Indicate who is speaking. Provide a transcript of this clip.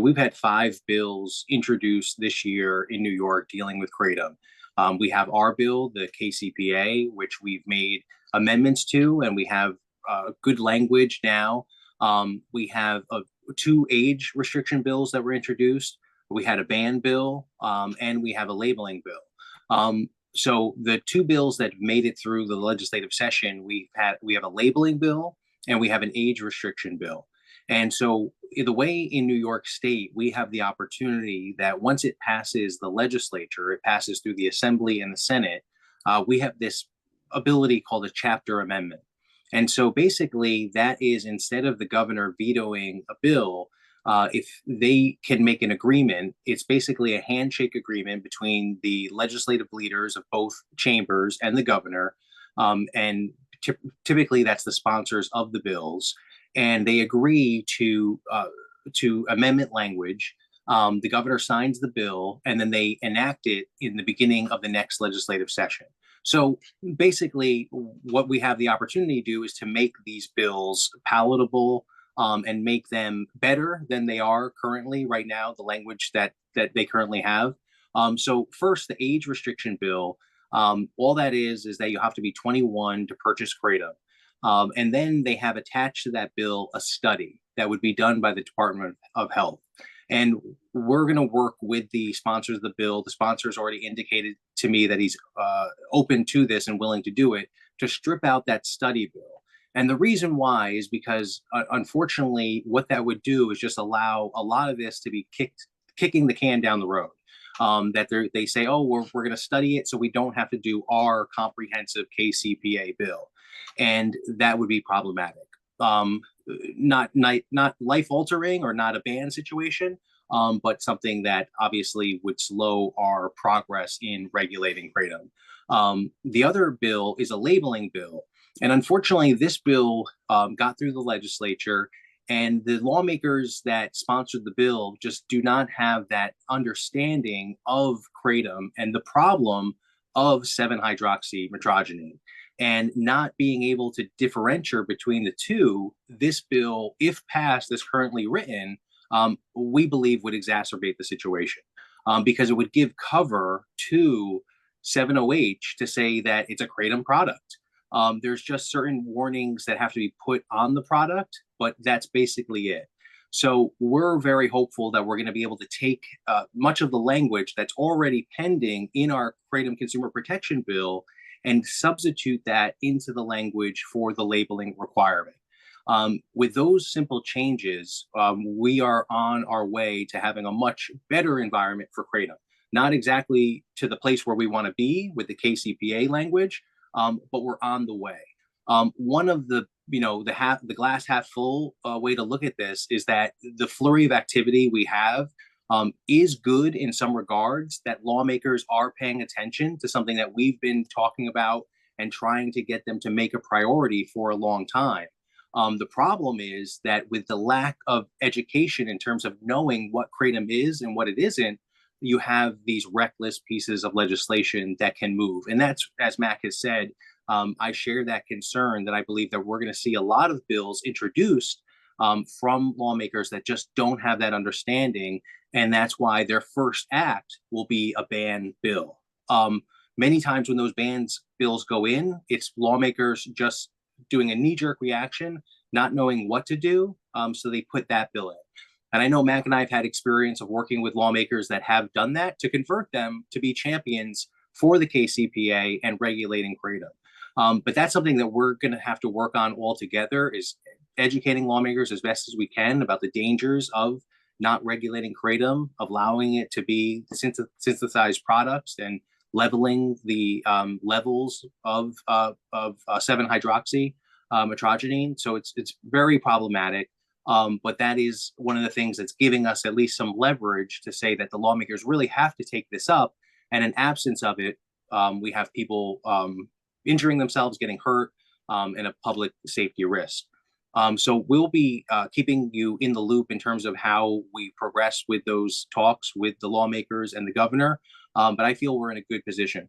Speaker 1: We've had five bills introduced this year in New York dealing with kratom. We have our bill, the KCPA, which we've made amendments to, and we have good language now. We have two age restriction bills that were introduced. We had a ban bill, and we have a labeling bill. So the two bills that made it through the legislative session, we have a labeling bill and we have an age restriction bill. And so the way in New York State, we have the opportunity that once it passes the legislature, it passes through the Assembly and the Senate, we have this ability called a chapter amendment. And so basically, that is instead of the governor vetoing a bill, if they can make an agreement, it's basically a handshake agreement between the legislative leaders of both chambers and the governor. And typically, that's the sponsors of the bills, and they agree to amendment language. The governor signs the bill, and then they enact it in the beginning of the next legislative session. So basically, what we have the opportunity to do is to make these bills palatable, and make them better than they are currently right now, the language that they currently have. So first, the age restriction bill, all that is that you have to be 21 to purchase kratom. And then they have attached to that bill a study that would be done by the Department of Health. And we're going to work with the sponsors of the bill. The sponsors already indicated to me that he's open to this and willing to do it, to strip out that study bill. And the reason why is because, unfortunately, what that would do is just allow a lot of this to be kicking the can down the road. That they say, oh, we're going to study it so we don't have to do our comprehensive KCPA bill. And that would be problematic. Not life altering or not a ban situation, but something that obviously would slow our progress in regulating kratom. The other bill is a labeling bill. And unfortunately, this bill got through the legislature, and the lawmakers that sponsored the bill just do not have that understanding of kratom and the problem of 7-hydroxymetrogenine. And not being able to differentiate between the two, this bill, if passed as currently written, we believe would exacerbate the situation, because it would give cover to 7-OH to say that it's a kratom product. There's just certain warnings that have to be put on the product, but that's basically it. So we're very hopeful that we're going to be able to take much of the language that's already pending in our kratom consumer protection bill and substitute that into the language for the labeling requirement. With those simple changes, we are on our way to having a much better environment for kratom. Not exactly to the place where we want to be with the KCPA language, but we're on the way. One of the the glass half full way to look at this is that the flurry of activity we have is good in some regards, that lawmakers are paying attention to something that we've been talking about and trying to get them to make a priority for a long time. The problem is that with the lack of education in terms of knowing what kratom is and what it isn't, you have these reckless pieces of legislation that can move. And that's, as Mac has said, I share that concern that I believe that we're going to see a lot of bills introduced from lawmakers that just don't have that understanding. And that's why their first act will be a ban bill. Many times when those bans bills go in, it's lawmakers just doing a knee-jerk reaction, not knowing what to do. So they put that bill in. And I know Mac and I have had experience of working with lawmakers that have done that to convert them to be champions for the KCPA and regulating kratom. But that's something that we're going to have to work on all together, is educating lawmakers as best as we can about the dangers of not regulating kratom, allowing it to be synthesized products, and leveling the levels of 7-hydroxymetrogenine. So it's very problematic. But that is one of the things that's giving us at least some leverage to say that the lawmakers really have to take this up. And in absence of it, we have people injuring themselves, getting hurt, and a public safety risk. So we'll be keeping you in the loop in terms of how we progress with those talks with the lawmakers and the governor. But I feel we're in a good position.